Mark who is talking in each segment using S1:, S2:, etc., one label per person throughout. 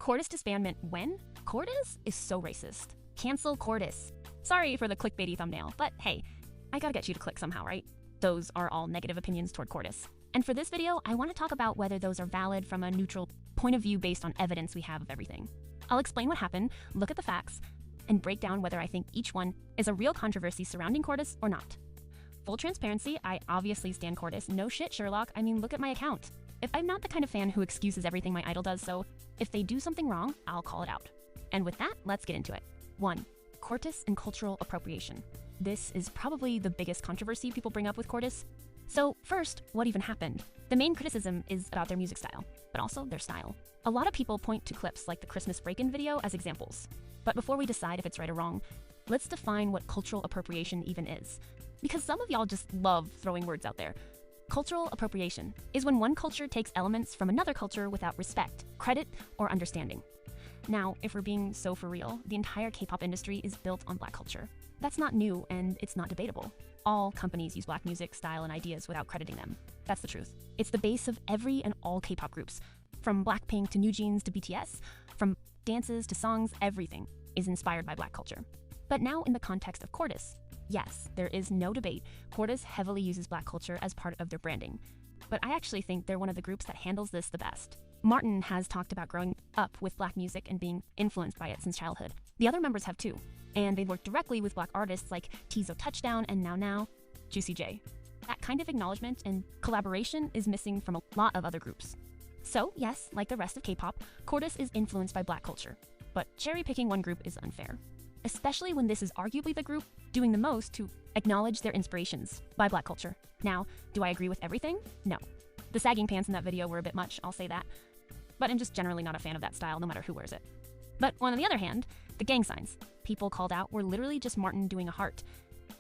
S1: CORTIS disbandment when? CORTIS is so racist. Cancel CORTIS. Sorry for the clickbaity thumbnail, but hey, I gotta get you to click somehow, right? Those are all negative opinions toward CORTIS. And for this video, I want to talk about whether those are valid from a neutral point of view based on evidence we have of everything. I'll explain what happened, look at the facts, and break down whether I think each one is a real controversy surrounding CORTIS or not. Full transparency, I obviously stan CORTIS. No shit, Sherlock. I mean, look at my account. I'm not the kind of fan who excuses everything my idol does, so if they do something wrong, I'll call it out. And with that, let's get into it. 1. CORTIS and cultural appropriation. This is probably the biggest controversy people bring up with CORTIS. So first, what even happened? The main criticism is about their music style, but also their style. A lot of people point to clips like the Christmas break-in video as examples. But before we decide if it's right or wrong, let's define what cultural appropriation even is. Because some of y'all just love throwing words out there. Cultural appropriation is when one culture takes elements from another culture without respect, credit, or understanding. Now, if we're being so for real, the entire K-pop industry is built on Black culture. That's not new, and it's not debatable. All companies use Black music, style, and ideas without crediting them. That's the truth. It's the base of every and all K-pop groups. From Blackpink to NewJeans to BTS, from dances to songs, everything is inspired by Black culture. But now in the context of CORTIS, yes, there is no debate. CORTIS heavily uses Black culture as part of their branding. But I actually think they're one of the groups that handles this the best. Martin has talked about growing up with Black music and being influenced by it since childhood. The other members have too. And they've worked directly with Black artists like Tizo Touchdown and now Juicy J. That kind of acknowledgement and collaboration is missing from a lot of other groups. So yes, like the rest of K-pop, CORTIS is influenced by Black culture. But cherry-picking one group is unfair. Especially when this is arguably the group doing the most to acknowledge their inspirations by Black culture. Now, do I agree with everything? No. The sagging pants in that video were a bit much, I'll say that. But I'm just generally not a fan of that style, no matter who wears it. But on the other hand, the gang signs people called out were literally just Martin doing a heart.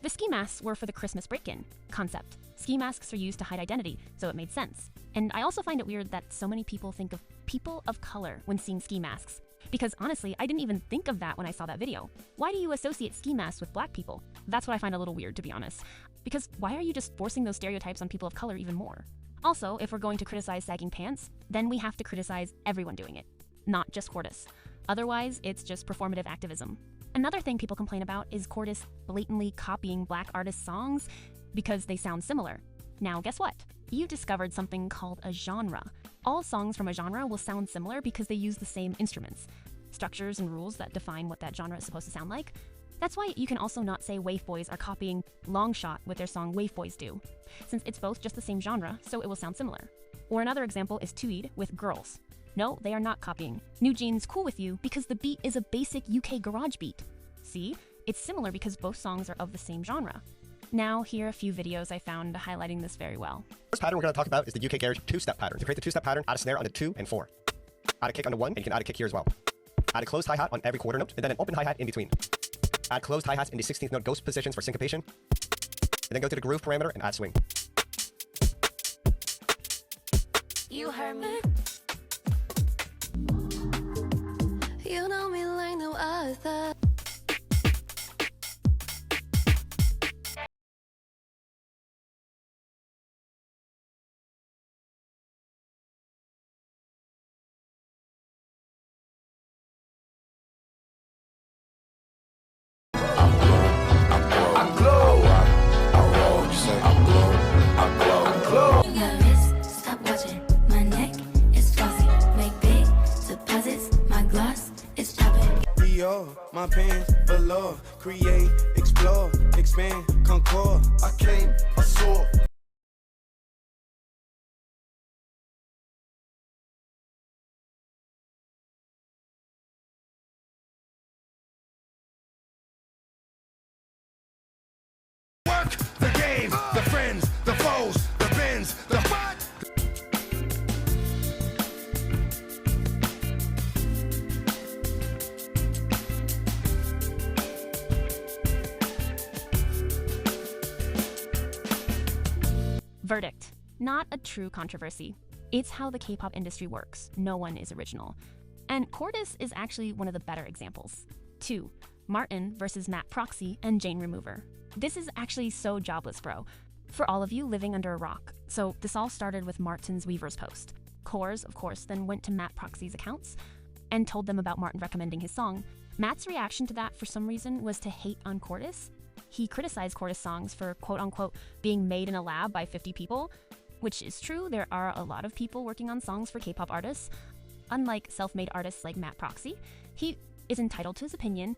S1: The ski masks were for the Christmas break-in concept. Ski masks are used to hide identity, so it made sense. And I also find it weird that so many people think of people of color when seeing ski masks. Because honestly, I didn't even think of that when I saw that video. Why do you associate ski masks with Black people? That's what I find a little weird, to be honest. Because why are you just forcing those stereotypes on people of color even more? Also, if we're going to criticize sagging pants, then we have to criticize everyone doing it, not just CORTIS. Otherwise, it's just performative activism. Another thing people complain about is CORTIS blatantly copying Black artists' songs because they sound similar. Now, guess what? You've discovered something called a genre. All songs from a genre will sound similar because they use the same instruments, structures, and rules that define what that genre is supposed to sound like. That's why you can also not say Wave Boys are copying Longshot with their song Wave Boys Do, since it's both just the same genre, so it will sound similar. Or another example is Tweed with Girls. No, they are not copying NewJeans' Cool With You because the beat is a basic UK garage beat. See? It's similar because both songs are of the same genre. Now, here are a few videos I found highlighting this very well.
S2: First pattern we're going to talk about is the UK garage two-step pattern. To create the two-step pattern, add a snare on the 2 and 4. Add a kick on the 1, and you can add a kick here as well. Add a closed hi-hat on every quarter note, and then an open hi-hat in between. Add closed hi-hats in the 16th note ghost positions for syncopation, and then go to the groove parameter and add swing.
S3: You heard me. You know me like no other.
S4: My pants below, create, explore, expand, concord. I came, I saw. Work the game, the friends, the foes, the bins, the what?
S1: Verdict. Not a true controversy. It's how the K-pop industry works. No one is original. And CORTIS is actually one of the better examples. 2. Martin versus Matt Proxy and Jane Remover. This is actually so jobless, bro. For all of you living under a rock. So this all started with Martin's Weaver's post. Cores, of course, then went to Matt Proxy's accounts. and told them about Martin recommending his song. Matt's reaction to that for some reason was to hate on CORTIS. He criticized CORTIS songs for quote-unquote being made in a lab by 50 people, which is true. There are a lot of people working on songs for K-pop artists. Unlike self-made artists like Matt Proxy, he is entitled to his opinion,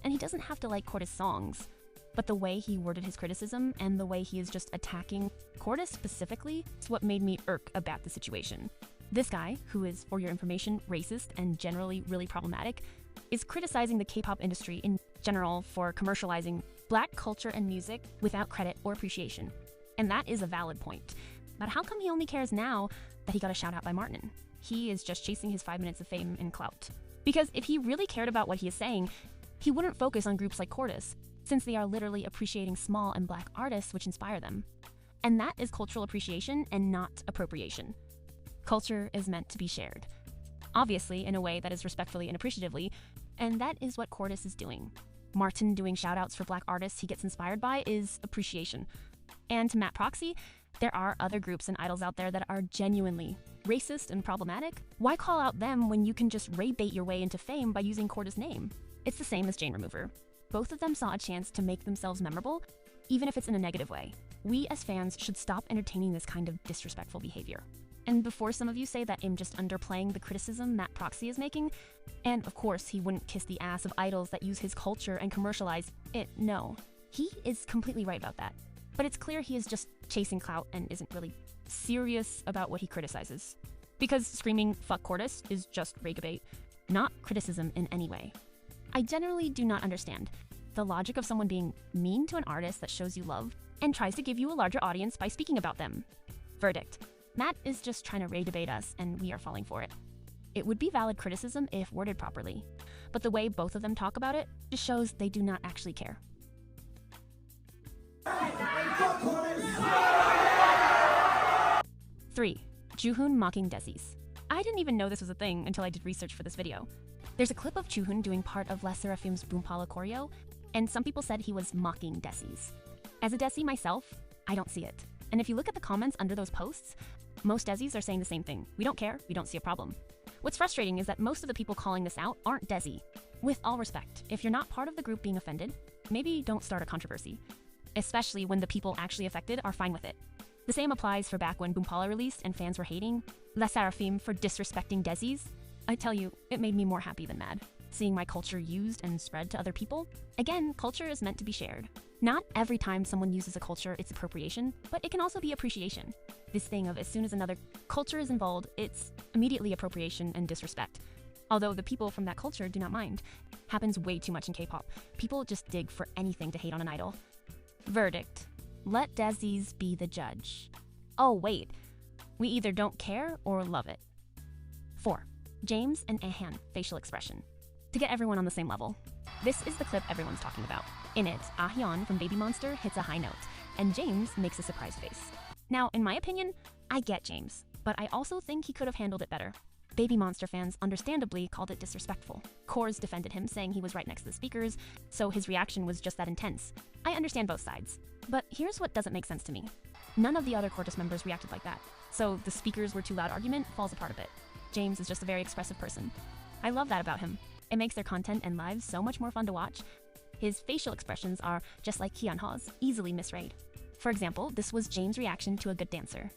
S1: and he doesn't have to like CORTIS songs. But the way he worded his criticism and the way he is just attacking CORTIS specifically is what made me irk about the situation. This guy, who is, for your information, racist and generally really problematic, is criticizing the K-pop industry in general for commercializing Black culture and music without credit or appreciation. And that is a valid point. But how come he only cares now that he got a shout out by Martin? He is just chasing his 5 minutes of fame and clout. Because if he really cared about what he is saying, he wouldn't focus on groups like CORTIS, since they are literally appreciating small and Black artists which inspire them. And that is cultural appreciation and not appropriation. Culture is meant to be shared. Obviously, in a way that is respectfully and appreciatively, and that is what CORTIS is doing. Martin doing shoutouts for Black artists he gets inspired by is appreciation. And to Matt Proxy, there are other groups and idols out there that are genuinely racist and problematic. Why call out them when you can just ray-bait your way into fame by using CORTIS' name? It's the same as Jane Remover. Both of them saw a chance to make themselves memorable, even if it's in a negative way. We as fans should stop entertaining this kind of disrespectful behavior. And before some of you say that I'm just underplaying the criticism Matt Proxy is making, and of course he wouldn't kiss the ass of idols that use his culture and commercialize it, no. He is completely right about that. But it's clear he is just chasing clout and isn't really serious about what he criticizes. Because screaming "fuck CORTIS" is just rage-bait, not criticism in any way. I generally do not understand the logic of someone being mean to an artist that shows you love and tries to give you a larger audience by speaking about them. Verdict: Matt is just trying to ray-debate us, and we are falling for it. It would be valid criticism if worded properly, but the way both of them talk about it just shows they do not actually care. 3. Juhoon mocking Desi's. I didn't even know this was a thing until I did research for this video. There's a clip of Juhoon doing part of Les Seraphim's Boompala choreo, and some people said he was mocking Desi's. As a Desi myself, I don't see it. And if you look at the comments under those posts, most Desis are saying the same thing. We don't care, we don't see a problem. What's frustrating is that most of the people calling this out aren't Desi. With all respect, if you're not part of the group being offended, maybe don't start a controversy. Especially when the people actually affected are fine with it. The same applies for back when Boompala released and fans were hating Les Seraphim for disrespecting Desi's. I tell you, it made me more happy than mad, seeing my culture used and spread to other people. Again, culture is meant to be shared. Not every time someone uses a culture, it's appropriation, but it can also be appreciation. This thing of as soon as another culture is involved, it's immediately appropriation and disrespect. Although the people from that culture do not mind. Happens way too much in K-pop. People just dig for anything to hate on an idol. Verdict: let Desis be the judge. Oh wait, we either don't care or love it. 4. James and Ahyeon facial expression. To get everyone on the same level. This is the clip everyone's talking about. In it, Ahyeon from Baby Monster hits a high note, and James makes a surprised face. Now, in my opinion, I get James, but I also think he could have handled it better. Baby Monster fans understandably called it disrespectful. Kors defended him, saying he was right next to the speakers, so his reaction was just that intense. I understand both sides, but here's what doesn't make sense to me. None of the other CORTIS members reacted like that, so the speakers were too loud argument falls apart a bit. James is just a very expressive person. I love that about him. It makes their content and lives so much more fun to watch. His facial expressions are, just like Hyunha's, easily misread. For example, this was James' reaction to a good dancer.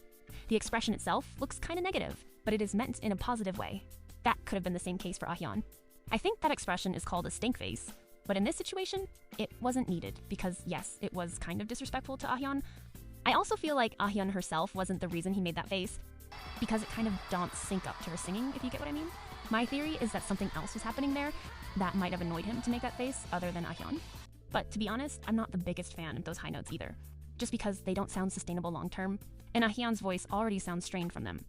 S1: The expression itself looks kinda negative, but it is meant in a positive way. That could have been the same case for Ahyeon. I think that expression is called a stink face, but in this situation, it wasn't needed because yes, it was kind of disrespectful to Ahyeon. I also feel like Ahyeon herself wasn't the reason he made that face, because it kind of don't sync up to her singing, if you get what I mean. My theory is that something else was happening there that might have annoyed him to make that face other than Ahyeon. But to be honest, I'm not the biggest fan of those high notes either, just because they don't sound sustainable long term, and Ahyeon's voice already sounds strained from them.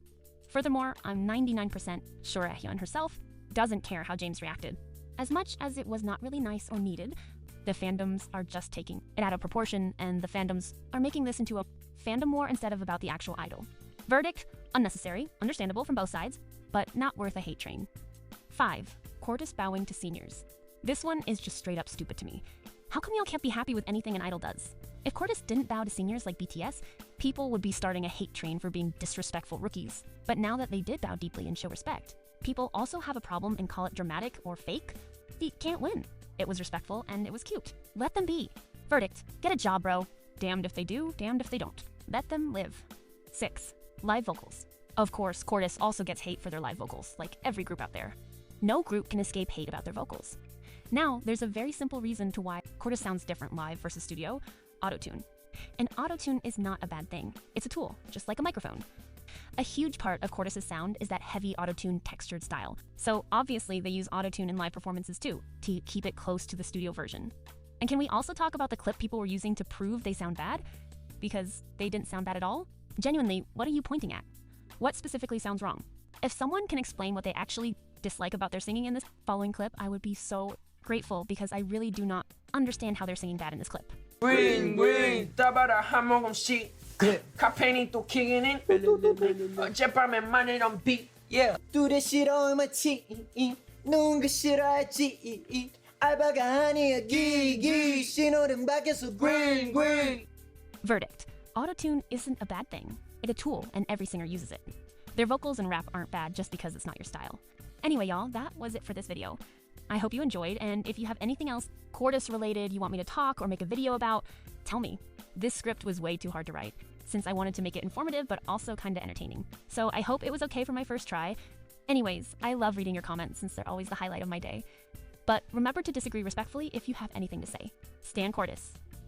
S1: Furthermore, I'm 99% sure Ahyeon herself doesn't care how James reacted. As much as it was not really nice or needed, the fandoms are just taking it out of proportion, and the fandoms are making this into a fandom war instead of about the actual idol. Verdict: unnecessary, understandable from both sides, but not worth a hate train. 5. CORTIS bowing to seniors. This one is just straight up stupid to me. How come y'all can't be happy with anything an idol does? If CORTIS didn't bow to seniors like BTS, people would be starting a hate train for being disrespectful rookies. But now that they did bow deeply and show respect, People also have a problem and call it dramatic or fake. You can't win. It was respectful and it was cute. Let them be. Verdict: get a job, bro. Damned if they do, damned if they don't. Let them live. 6. Live vocals. Of course, CORTIS also gets hate for their live vocals, like every group out there. No group can escape hate about their vocals. Now, there's a very simple reason to why CORTIS sounds different live versus studio: autotune. And autotune is not a bad thing. It's a tool, just like a microphone. A huge part of CORTIS's sound is that heavy autotune textured style. So obviously they use autotune in live performances too, to keep it close to the studio version. And can we also talk about the clip people were using to prove they sound bad? Because they didn't sound bad at all? Genuinely, what are you pointing at? What specifically sounds wrong? If someone can explain what they actually dislike about their singing in this following clip, I would be so grateful, because I really do not understand how they're singing bad in this clip.
S5: Green, green, 따바라 한 모금씩 카페인이 또 kicking in 어젯밤에 만이던 beat, yeah.
S6: 뚜레 싫어 마치 누군가 싫어하지 알바가 아니야 기기 신호등 밖에서 green, green.
S1: Verdict: autotune isn't a bad thing. It's a tool and every singer uses it. Their vocals and rap aren't bad just because it's not your style. Anyway, y'all, that was it for this video. I hope you enjoyed, and if you have anything else CORTIS related you want me to talk or make a video about, tell me. This script was way too hard to write, since I wanted to make it informative but also kinda entertaining. So I hope it was okay for my first try. Anyways, I love reading your comments since they're always the highlight of my day. But remember to disagree respectfully if you have anything to say. Stan CORTIS.